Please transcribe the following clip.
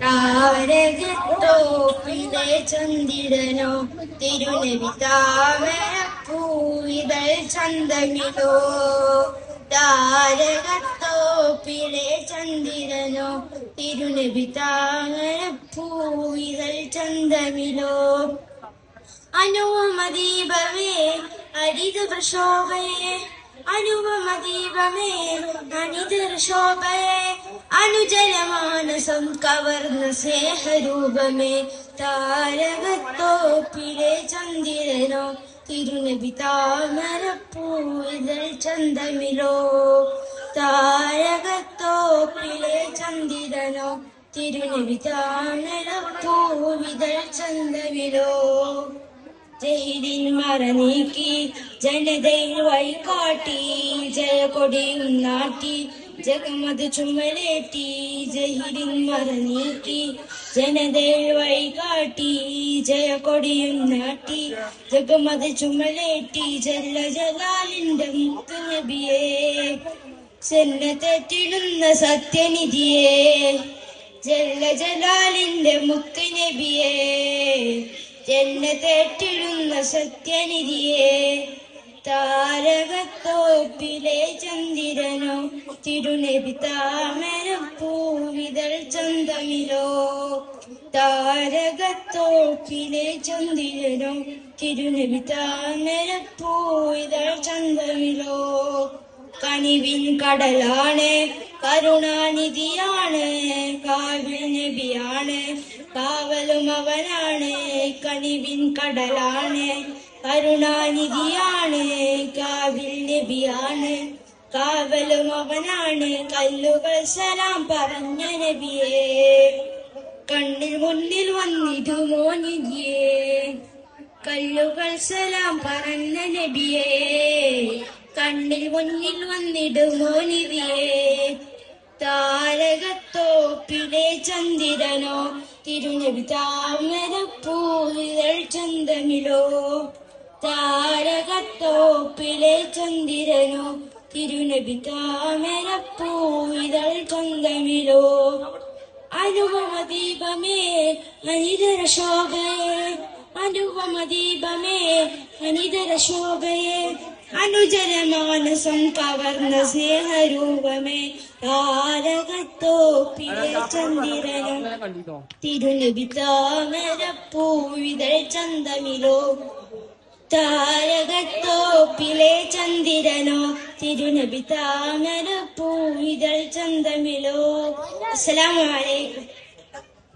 താരകത്തോപ്പിലെ ചന്ദ്രനോ തിരുനബി താമരപ്പൂവിതൾ ചന്തമിലോ. താരകത്തോപ്പിലെ ചന്ദ്രനോ തിരുനബി താമരപ്പൂവിതൾ ചന്തമിലോ. അനുപമദീപമേ ഹരിത പ്രശോഭയെ, അനുപമദീപമേ അനിതർ ശോഭയെ, അനുജലമാനസം കവർന്ന സ്നേഹരൂപമേ. താരകത്തോപ്പിലെ ചന്ദ്രനോ തിരുനബി താമരപ്പൂവിതൾ ചന്തമിലോ. താരകത്തോപ്പിലെ ചന്ദ്രനോ തിരുനബി താമരപ്പൂവിതൾ ചന്തമിലോ. ജഹിദിൻ മറ നീക്കി ജനതയിൽ വഴികാട്ടി, ജയകൊടിയും നാട്ടി ജഗമത് ചുമലേറ്റി. ജഹിദിൻ മറ നീക്കി ജനതയിൽ വഴികാട്ടി, ജയകൊടിയും നാട്ടി ജഗമത് ചുമലേറ്റി. ജല്ല ജലാലിന്റെ മുത്തുനബിയെ, ജന്നത്തെത്തിടുന്ന സത്യനിധിയെ. ജല്ല ജലാലിന്റെ മുത്തുനബിയെ, ജന്നത്തെത്തിടുന്ന സത്യനിധിയെ. താരകത്തോപ്പിലെ ചന്ദ്രനോ തിരുനബി താമരപ്പൂവിതൾ ചന്തമിലോ. താരകത്തോപ്പിലെ ചന്ദ്രനോ തിരുനബി താമരപ്പൂവിതൾ ചന്തമിലോ. കനിവിൻ കടലാണ് കരുണാനിധിയാണ്, കാവൽ നബിയാണ് കാവലും അവനാണ്. കനിവിൻ കടലാണ് കരുണാനിധിയാണ്, കാവിൽ നബിയാണ് കാവലും അവനാണ്. കല്ലുകൾ സലാം പറഞ്ഞ നബിയെ, കണ്ണിൽ മുന്നിൽ വന്നിടുമോ നിധിയെ. കല്ലുകൾ സലാം പറഞ്ഞ നബിയെ, കണ്ണിൽ മുന്നിൽ വന്നിടുമോ നിധിയെ. താരകത്തോപ്പിലെ ചന്ദ്രനോ തിരുനബി താമരപ്പൂവിതൾ ചന്തമിലോ. താരകത്തോപ്പിലെ ചന്ദ്രനോ തിരുനബി താമരപ്പൂവിതൾ ചന്തമിലോ. അനുപമദീപമേ അനിതര ശോഭയെ, അനുപമദീപമേ അനിതര ശോഭയെ, അനുജലമാനസം കവർന്ന സ്നേഹരൂപമേ. താരകത്തോപ്പിലെ ചന്ദ്രനോ തിരുനബി താമരപ്പൂവിതൾ ചന്തമിലോ. താരകത്തോപ്പിലെ ചന്ദ്രനോ തിരുനബി താമരപ്പൂവിതൾ ചന്തമിലോ. അസ്സലാമു അലൈക്കും.